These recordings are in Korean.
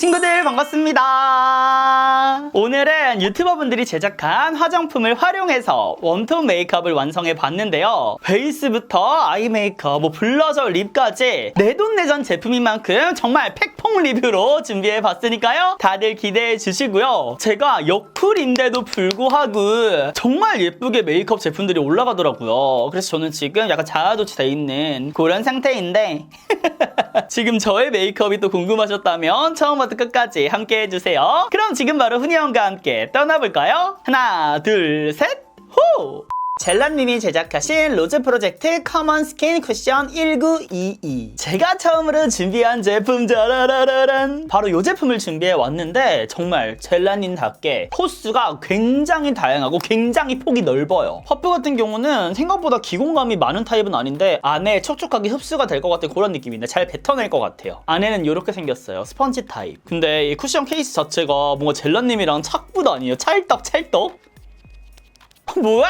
친구들 반갑습니다. 오늘은 유튜버분들이 제작한 화장품을 활용해서 웜톤 메이크업을 완성해 봤는데요. 베이스부터 아이 메이크업, 블러셔, 립까지 내돈내산 제품인 만큼 정말 팩폭 리뷰로 준비해 봤으니까요. 다들 기대해 주시고요. 제가 역풀인데도 불구하고 정말 예쁘게 메이크업 제품들이 올라가더라고요. 그래서 저는 지금 약간 자아도취 돼 있는 그런 상태인데 지금 저의 메이크업이 또 궁금하셨다면 처음부터 끝까지 함께 해주세요. 그럼 지금 바로 훈이형과 함께 떠나볼까요? 하나, 둘, 셋, 호! 젤란님이 제작하신 로즈 프로젝트 커먼 스킨 쿠션 1922. 제가 처음으로 준비한 제품 짜라라라란 바로 이 제품을 준비해 왔는데 정말 젤란님답게 코스가 굉장히 다양하고 굉장히 폭이 넓어요. 퍼프 같은 경우는 생각보다 기공감이 많은 타입은 아닌데 안에 촉촉하게 흡수가 될 것 같은 그런 느낌인데 잘 뱉어낼 것 같아요. 안에는 이렇게 생겼어요. 스펀지 타입. 근데 이 쿠션 케이스 자체가 뭔가 젤란님이랑 착붙 아니에요? 찰떡? 뭐야?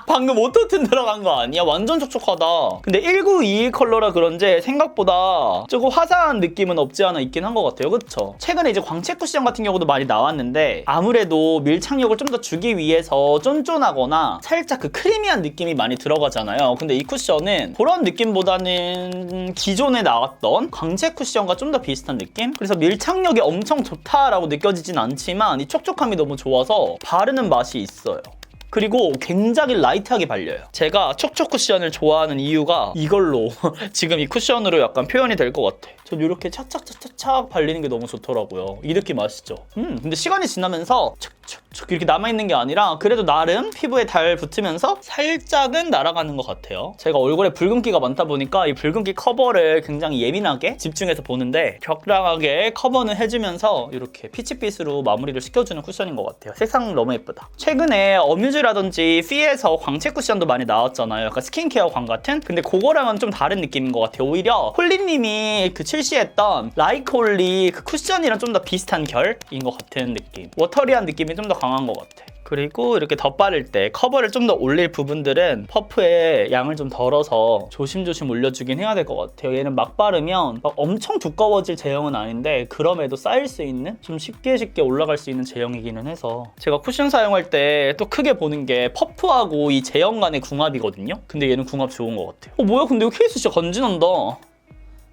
방금 오토튠 들어간 거 아니야? 완전 촉촉하다. 근데 1921 컬러라 그런지 생각보다 조금 화사한 느낌은 없지 않아 있긴 한 것 같아요. 그쵸? 최근에 이제 광채 쿠션 같은 경우도 많이 나왔는데 아무래도 밀착력을 좀 더 주기 위해서 쫀쫀하거나 살짝 그 크리미한 느낌이 많이 들어가잖아요. 근데 이 쿠션은 그런 느낌보다는 기존에 나왔던 광채 쿠션과 좀 더 비슷한 느낌? 그래서 밀착력이 엄청 좋다라고 느껴지진 않지만 이 촉촉함이 너무 좋아서 바르는 맛이 있어요. 그리고 굉장히 라이트하게 발려요. 제가 촉촉 쿠션을 좋아하는 이유가 이걸로 지금 이 쿠션으로 약간 표현이 될 것 같아. 전 이렇게 착착착착착 발리는 게 너무 좋더라고요. 이 느낌 아시죠? 근데 시간이 지나면서 촉촉촉 이렇게 남아있는 게 아니라 그래도 나름 피부에 잘 붙으면서 살짝은 날아가는 것 같아요. 제가 얼굴에 붉은기가 많다 보니까 이 붉은기 커버를 굉장히 예민하게 집중해서 보는데 적당하게 커버는 해주면서 이렇게 피치빛으로 마무리를 시켜주는 쿠션인 것 같아요. 색상 너무 예쁘다. 최근에 어뮤즈라든지 피에서 광채 쿠션도 많이 나왔잖아요. 약간 스킨케어 광 같은? 근데 그거랑은 좀 다른 느낌인 것 같아요. 오히려 홀리님이 그 출시했던 라이콜리 그 쿠션이랑 좀 더 비슷한 결인 것 같은 느낌. 워터리한 느낌이 좀 더 강한 것 같아. 그리고 이렇게 덧바를 때 커버를 좀 더 올릴 부분들은 퍼프에 양을 좀 덜어서 조심조심 올려주긴 해야 될 것 같아요. 얘는 막 바르면 막 엄청 두꺼워질 제형은 아닌데 그럼에도 쌓일 수 있는 좀 쉽게 올라갈 수 있는 제형이기는 해서 제가 쿠션 사용할 때 또 크게 보는 게 퍼프하고 이 제형 간의 궁합이거든요. 근데 얘는 궁합 좋은 것 같아요. 뭐야 근데 이거 케이스 진짜 간지난다.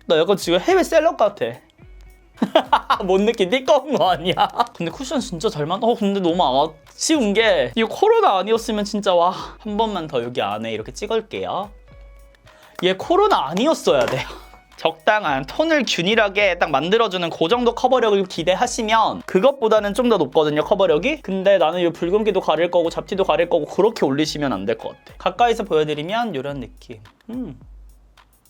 나 약간 지금 해외 셀럽 같아. 뭔 느낌? 띠꺼운 거 아니야? 근데 쿠션 진짜 잘 만들어. 근데 너무 아쉬운 게 이거 코로나 아니었으면 진짜 와 한 번만 더 여기 안에 이렇게 찍을게요. 얘 코로나 아니었어야 돼요. 적당한 톤을 균일하게 딱 만들어주는 그 정도 커버력을 기대하시면 그것보다는 좀 더 높거든요, 커버력이. 근데 나는 이 붉은기도 가릴 거고 잡티도 가릴 거고 그렇게 올리시면 안 될 것 같아. 가까이서 보여드리면 이런 느낌.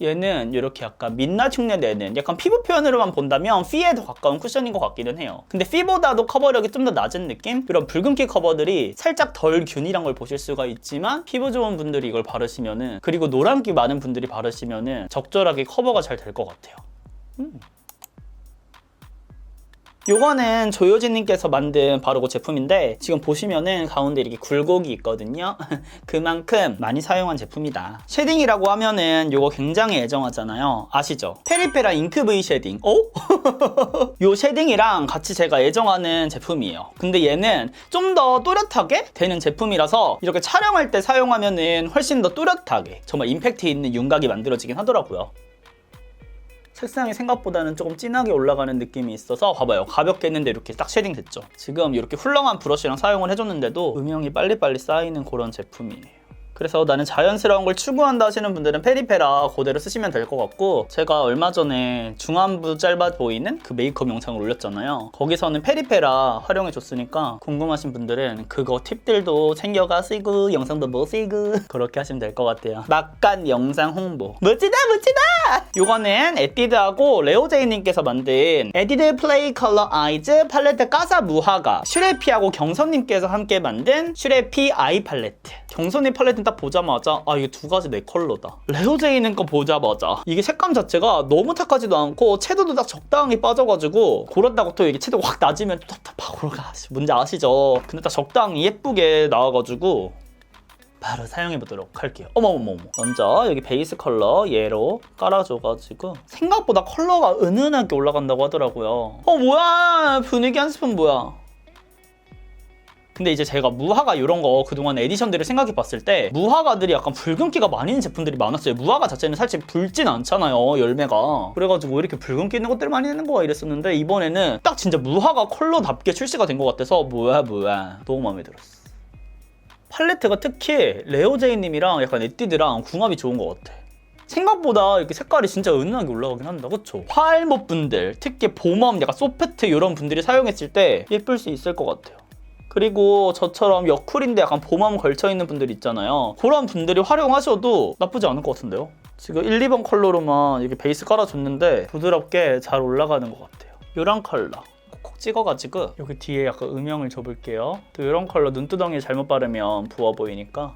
얘는 이렇게 약간 민낯 흉내 내는 약간 피부 표현으로만 본다면 피에 더 가까운 쿠션인 것 같기는 해요. 근데 피보다도 커버력이 좀 더 낮은 느낌? 이런 붉은기 커버들이 살짝 덜 균일한 걸 보실 수가 있지만 피부 좋은 분들이 이걸 바르시면은 그리고 노란기 많은 분들이 바르시면은 적절하게 커버가 잘 될 것 같아요. 요거는 조효진님께서 만든 바로 그 제품인데 지금 보시면은 가운데 이렇게 굴곡이 있거든요. 그만큼 많이 사용한 제품이다. 쉐딩이라고 하면은 요거 굉장히 애정하잖아요. 아시죠? 페리페라 잉크 V 쉐딩. 오? 요 쉐딩이랑 같이 제가 애정하는 제품이에요. 근데 얘는 좀 더 또렷하게 되는 제품이라서 이렇게 촬영할 때 사용하면은 훨씬 더 또렷하게 정말 임팩트 있는 윤곽이 만들어지긴 하더라고요. 색상이 생각보다는 조금 진하게 올라가는 느낌이 있어서 봐봐요. 가볍게 했는데 이렇게 딱 쉐딩 됐죠. 지금 이렇게 훌렁한 브러쉬랑 사용을 해줬는데도 음영이 빨리빨리 쌓이는 그런 제품이에요. 그래서 나는 자연스러운 걸 추구한다 하시는 분들은 페리페라 그대로 쓰시면 될 것 같고 제가 얼마 전에 중안부 짧아 보이는 그 메이크업 영상을 올렸잖아요. 거기서는 페리페라 활용해줬으니까 궁금하신 분들은 그거 팁들도 챙겨가시고 영상도 보시고 그렇게 하시면 될 것 같아요. 막간 영상 홍보. 멋지다! 요거는 에뛰드하고 레오제이님께서 만든 에뛰드 플레이 컬러 아이즈 팔레트 까사 무화과 슈레피하고 경선님께서 함께 만든 슈레피 아이 팔레트. 경선님 팔레트는 딱 보자마자 아 이게 두 가지 내 컬러다. 레오제이는 거 보자마자 이게 색감 자체가 너무 탁하지도 않고 채도도 딱 적당히 빠져가지고 그렇다고 또 이게 채도가 확 낮으면 또 답답하고 뭔지 아시죠? 근데 딱 적당히 예쁘게 나와가지고 바로 사용해보도록 할게요. 어머머머. 먼저 여기 베이스 컬러 얘로 깔아줘가지고 생각보다 컬러가 은은하게 올라간다고 하더라고요. 뭐야 분위기 한 스푼 뭐야. 근데 이제 제가 무화과 이런 거 그동안 에디션들을 생각해봤을 때 무화과들이 약간 붉은기가 많이 있는 제품들이 많았어요. 무화과 자체는 사실 붉진 않잖아요, 열매가. 그래가지고 왜 이렇게 붉은기 있는 것들 많이 내는 거야 이랬었는데 이번에는 딱 진짜 무화과 컬러답게 출시가 된 것 같아서 뭐야 너무 마음에 들었어. 팔레트가 특히 레오제이님이랑 약간 에뛰드랑 궁합이 좋은 것 같아. 생각보다 이렇게 색깔이 진짜 은은하게 올라가긴 한다, 그쵸? 화알못 분들, 특히 봄웜, 약간 소프트 이런 분들이 사용했을 때 예쁠 수 있을 것 같아요. 그리고 저처럼 여쿨인데 약간 봄웜 걸쳐있는 분들 있잖아요. 그런 분들이 활용하셔도 나쁘지 않을 것 같은데요? 지금 1, 2번 컬러로만 이렇게 베이스 깔아줬는데 부드럽게 잘 올라가는 것 같아요. 이런 컬러 콕콕 찍어가지고 여기 뒤에 약간 음영을 줘볼게요. 또 이런 컬러 눈두덩이에 잘못 바르면 부어 보이니까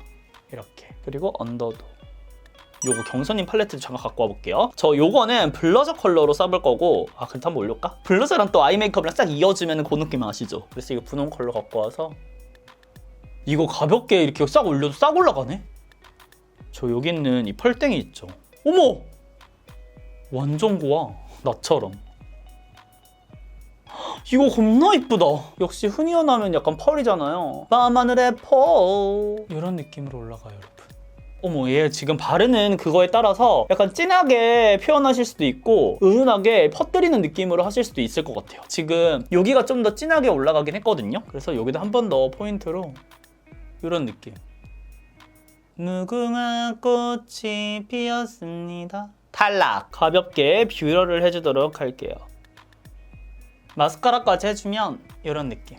이렇게. 그리고 언더도 요거 경선님 팔레트 잠깐 갖고 와볼게요. 저 요거는 블러셔 컬러로 써볼 거고 그럼 한번 올릴까? 블러셔랑 또 아이 메이크업이랑 싹 이어주면 그 느낌 아시죠? 그래서 이거 분홍 컬러 갖고 와서 이거 가볍게 이렇게 싹 올려도 싹 올라가네? 저 여기 있는 이 펄땡이 있죠? 어머! 완전 고와. 나처럼. 이거 겁나 이쁘다. 역시 흔히연 하면 약간 펄이잖아요. 밤하늘의 펄 이런 느낌으로 올라가요, 여러분. 어머, 얘 지금 바르는 그거에 따라서 약간 진하게 표현하실 수도 있고 은은하게 퍼뜨리는 느낌으로 하실 수도 있을 것 같아요. 지금 여기가 좀 더 진하게 올라가긴 했거든요. 그래서 여기도 한 번 더 포인트로 이런 느낌. 무궁화 꽃이 피었습니다. 탈락! 가볍게 뷰러를 해주도록 할게요. 마스카라까지 해주면 이런 느낌.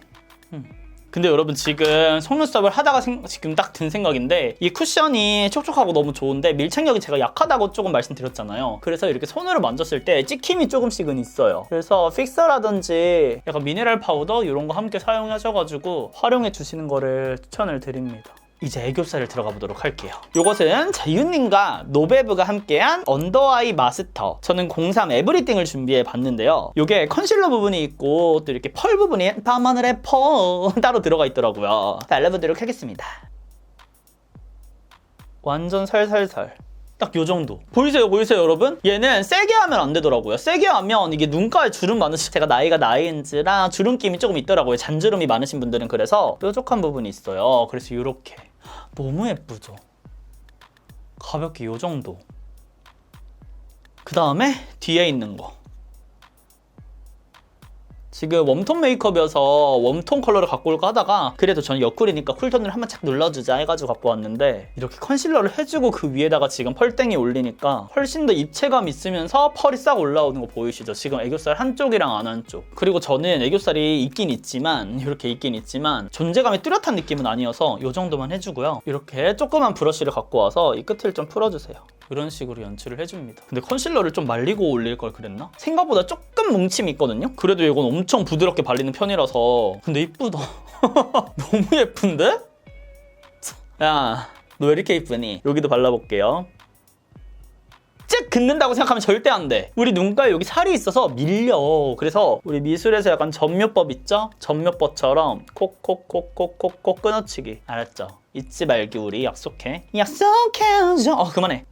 근데 여러분 지금 속눈썹을 하다가 지금 딱 든 생각인데 이 쿠션이 촉촉하고 너무 좋은데 밀착력이 제가 약하다고 조금 말씀드렸잖아요. 그래서 이렇게 손으로 만졌을 때 찍힘이 조금씩은 있어요. 그래서 픽서라든지 약간 미네랄 파우더 이런 거 함께 사용하셔가지고 활용해 주시는 거를 추천을 드립니다. 이제 애교살을 들어가 보도록 할게요. 이것은 재윤님과 노베브가 함께한 언더아이 마스터. 저는 03 에브리띵을 준비해 봤는데요. 이게 컨실러 부분이 있고 또 이렇게 펄 부분이 밤하늘의 펄 따로 들어가 있더라고요. 발라보도록 하겠습니다. 완전 살살살. 딱 요 정도. 보이세요 여러분? 얘는 세게 하면 안 되더라고요. 세게 하면 이게 눈가에 주름 많으시 제가 나이가 나이인지라 주름김이 조금 있더라고요. 잔주름이 많으신 분들은. 그래서 뾰족한 부분이 있어요. 그래서 이렇게 너무 예쁘죠? 가볍게 요 정도. 그 다음에 뒤에 있는 거. 지금 웜톤 메이크업이어서 웜톤 컬러를 갖고 올까 하다가 그래도 저는 여쿨이니까 쿨톤을 한번 착 눌러주자 해가지고 갖고 왔는데 이렇게 컨실러를 해주고 그 위에다가 지금 펄땡이 올리니까 훨씬 더 입체감 있으면서 펄이 싹 올라오는 거 보이시죠? 지금 애교살 한쪽이랑 안 한쪽. 그리고 저는 애교살이 있긴 있지만 이렇게 있긴 있지만 존재감이 뚜렷한 느낌은 아니어서 이 정도만 해주고요. 이렇게 조그만 브러쉬를 갖고 와서 이 끝을 좀 풀어주세요. 이런 식으로 연출을 해줍니다. 근데 컨실러를 좀 말리고 올릴 걸 그랬나? 생각보다 조금 뭉침이 있거든요? 그래도 이건 엄청 부드럽게 발리는 편이라서. 근데 이쁘다. 너무 예쁜데? 야, 너 왜 이렇게 이쁘니? 여기도 발라볼게요. 쭉 긋는다고 생각하면 절대 안 돼. 우리 눈가에 여기 살이 있어서 밀려. 그래서 우리 미술에서 약간 전묘법 있죠? 전묘법처럼 콕콕콕콕콕콕 끊어치기. 알았죠? 잊지 말기 우리 약속해. 약속해줘. 그만해.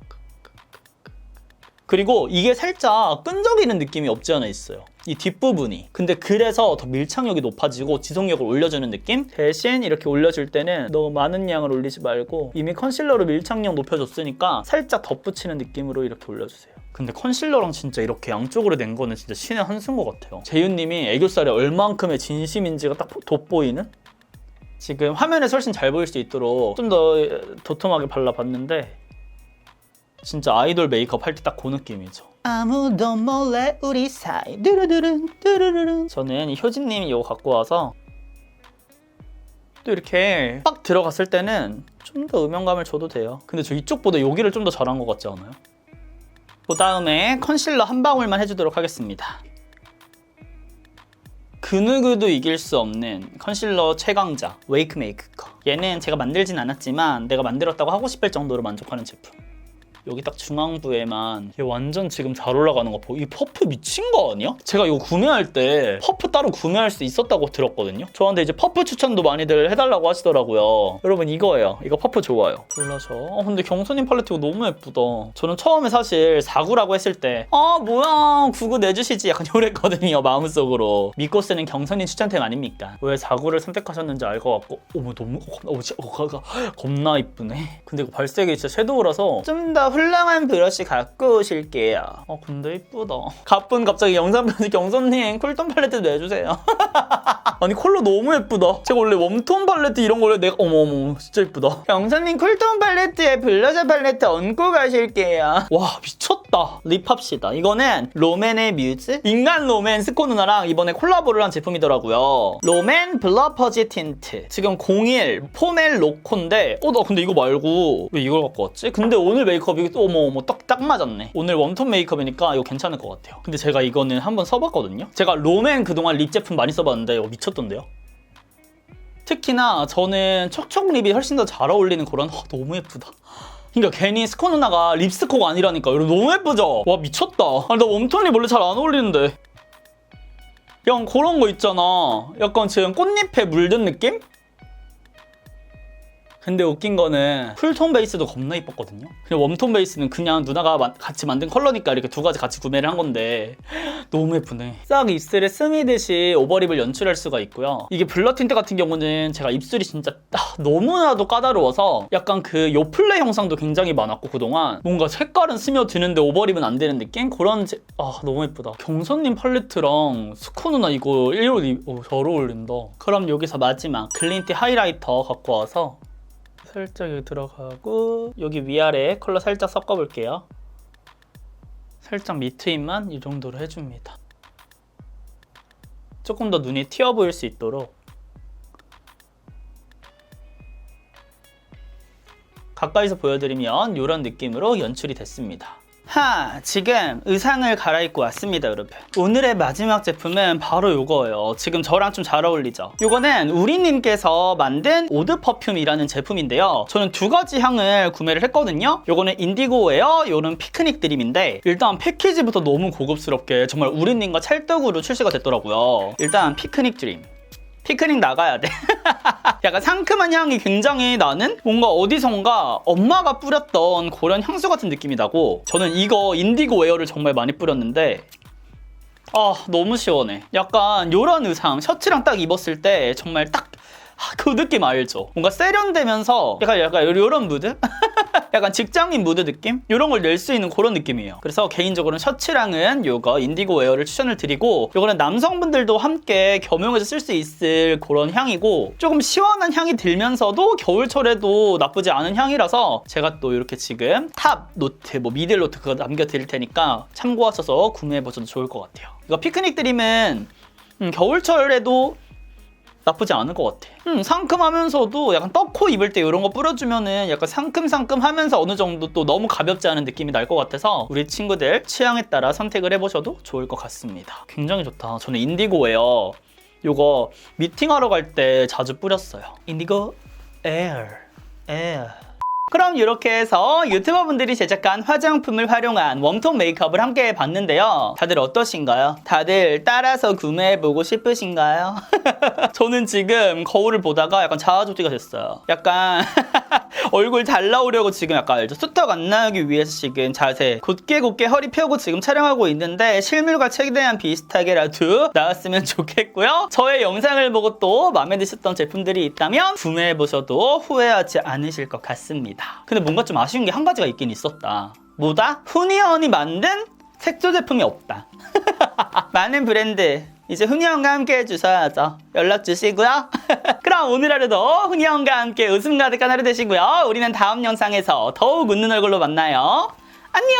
그리고 이게 살짝 끈적이는 느낌이 없지 않아 있어요. 이 뒷부분이. 근데 그래서 더 밀착력이 높아지고 지속력을 올려주는 느낌? 대신 이렇게 올려줄 때는 너무 많은 양을 올리지 말고 이미 컨실러로 밀착력 높여줬으니까 살짝 덧붙이는 느낌으로 이렇게 올려주세요. 근데 컨실러랑 진짜 이렇게 양쪽으로 낸 거는 진짜 신의 한 수인 것 같아요. 재윤님이 애교살에 얼만큼의 진심인지가 딱 돋보이는? 지금 화면에서 훨씬 잘 보일 수 있도록 좀 더 도톰하게 발라봤는데 진짜 아이돌 메이크업 할 때 딱 그 느낌이죠. 아무도 몰래 우리 사이 두루두른 두루루른. 저는 이 효진님이 이거 갖고 와서 또 이렇게 빡 들어갔을 때는 좀 더 음영감을 줘도 돼요. 근데 저 이쪽보다 여기를 좀 더 잘한 것 같지 않아요? 그 다음에 컨실러 한 방울만 해주도록 하겠습니다. 그 누구도 이길 수 없는 컨실러 최강자 웨이크메이크 거. 얘는 제가 만들진 않았지만 내가 만들었다고 하고 싶을 정도로 만족하는 제품. 여기 딱 중앙부에만 얘 완전 지금 잘 올라가는 거 보고 이 퍼프 미친 거 아니야? 제가 이거 구매할 때 퍼프 따로 구매할 수 있었다고 들었거든요. 저한테 이제 퍼프 추천도 많이들 해달라고 하시더라고요. 여러분 이거예요. 이거 퍼프 좋아요. 블러셔. 근데 경선님 팔레트 이거 너무 예쁘다. 저는 처음에 사실 4구라고 했을 때 뭐야 99 내주시지 약간 이랬거든요. 마음속으로. 믿고 쓰는 경선님 추천템 아닙니까? 왜 4구를 선택하셨는지 알 것 같고 어머 너무 겁나 이쁘네. 근데 이거 발색이 진짜 섀도우라서 좀 더 훌륭한 브러쉬 갖고 오실게요. 근데 이쁘다. 가쁜 갑자기 영상 편지 경선님 쿨톤 팔레트 내주세요. 아니 컬러 너무 예쁘다. 제가 원래 웜톤 팔레트 이런 거 원래 내가 어머 진짜 예쁘다. 경선님 쿨톤 팔레트에 블러셔 팔레트 얹고 가실게요. 와 미쳤다. 립합시다. 이거는 롬앤의 뮤즈? 인간 롬앤 스코 누나랑 이번에 콜라보를 한 제품이더라고요. 롬앤 블러 퍼지 틴트. 지금 01 포멜 로코인데 나 근데 이거 말고 왜 이걸 갖고 왔지? 근데 오늘 메이크업이 어머 딱 맞았네. 오늘 웜톤 메이크업이니까 이거 괜찮을 것 같아요. 근데 제가 이거는 한번 써봤거든요. 제가 롬앤 그동안 립 제품 많이 써봤는데 이거 미쳤던데요? 특히나 저는 촉촉 립이 훨씬 더 잘 어울리는 그런 너무 예쁘다. 그러니까 괜히 스코 누나가 립스코가 아니라니까. 여러분 너무 예쁘죠? 와 미쳤다. 나 웜톤 립 원래 잘 안 어울리는데 약간 그런 거 있잖아. 약간 지금 꽃잎에 물든 느낌? 근데 웃긴 거는 쿨톤 베이스도 겁나 이뻤거든요. 그냥 웜톤 베이스는 그냥 누나가 같이 만든 컬러니까 이렇게 두 가지 같이 구매를 한 건데 너무 예쁘네. 싹 입술에 스미듯이 오버립을 연출할 수가 있고요. 이게 블러 틴트 같은 경우는 제가 입술이 진짜 너무나도 까다로워서 약간 그 요플레 형상도 굉장히 많았고 그동안 뭔가 색깔은 스며드는데 오버립은 안 되는 느낌? 그런 너무 예쁘다. 경선님 팔레트랑 스코 누나 이거 일요일 잘 어울린다. 그럼 여기서 마지막 글린티 하이라이터 갖고 와서 살짝 여기 들어가고 여기 위아래 컬러 살짝 섞어볼게요. 살짝 밑트임만 이 정도로 해줍니다. 조금 더 눈이 튀어 보일 수 있도록 가까이서 보여드리면 이런 느낌으로 연출이 됐습니다. 지금 의상을 갈아입고 왔습니다, 여러분. 오늘의 마지막 제품은 바로 이거예요. 지금 저랑 좀 잘 어울리죠? 이거는 우리님께서 만든 오드 퍼퓸이라는 제품인데요. 저는 두 가지 향을 구매를 했거든요. 이거는 인디고 웨어, 이거는 피크닉 드림인데 일단 패키지부터 너무 고급스럽게 정말 우리님과 찰떡으로 출시가 됐더라고요. 일단 피크닉 드림. 피크닉 나가야 돼. 약간 상큼한 향이 굉장히 나는 뭔가 어디선가 엄마가 뿌렸던 그런 향수 같은 느낌이 나고 저는 이거 인디고 웨어를 정말 많이 뿌렸는데 너무 시원해. 약간 이런 의상 셔츠랑 딱 입었을 때 정말 딱 그 느낌 알죠? 뭔가 세련되면서 약간 이런 무드? 약간 직장인 무드 느낌? 이런 걸 낼 수 있는 그런 느낌이에요. 그래서 개인적으로는 셔츠랑은 이거 인디고 웨어를 추천을 드리고 이거는 남성분들도 함께 겸용해서 쓸 수 있을 그런 향이고 조금 시원한 향이 들면서도 겨울철에도 나쁘지 않은 향이라서 제가 또 이렇게 지금 탑 노트, 미들 노트 그거 남겨드릴 테니까 참고하셔서 구매해보셔도 좋을 것 같아요. 이거 피크닉 드림은 겨울철에도 나쁘지 않을 것 같아. 상큼하면서도 약간 떡코 입을 때 이런 거 뿌려주면은 약간 상큼상큼하면서 어느 정도 또 너무 가볍지 않은 느낌이 날 것 같아서 우리 친구들 취향에 따라 선택을 해보셔도 좋을 것 같습니다. 굉장히 좋다. 저는 인디고 웨어 이거 미팅하러 갈 때 자주 뿌렸어요. 인디고 에어. 그럼 이렇게 해서 유튜버분들이 제작한 화장품을 활용한 웜톤 메이크업을 함께 해봤는데요. 다들 어떠신가요? 다들 따라서 구매해보고 싶으신가요? 저는 지금 거울을 보다가 약간 자아조티가 됐어요. 약간 얼굴 잘 나오려고 지금 약간 알죠? 수턱 안 나오기 위해서 지금 자세 곧게 허리 펴고 지금 촬영하고 있는데 실물과 최대한 비슷하게라도 나왔으면 좋겠고요. 저의 영상을 보고 또 마음에 드셨던 제품들이 있다면 구매해보셔도 후회하지 않으실 것 같습니다. 근데 뭔가 좀 아쉬운 게 한 가지가 있긴 있었다. 뭐다? 후니언이 만든 색조 제품이 없다. 많은 브랜드 이제 훈이형과 함께 해주셔야죠. 연락 주시고요. 그럼 오늘 하루도 훈이형과 함께 웃음 가득한 하루 되시고요. 우리는 다음 영상에서 더욱 웃는 얼굴로 만나요. 안녕.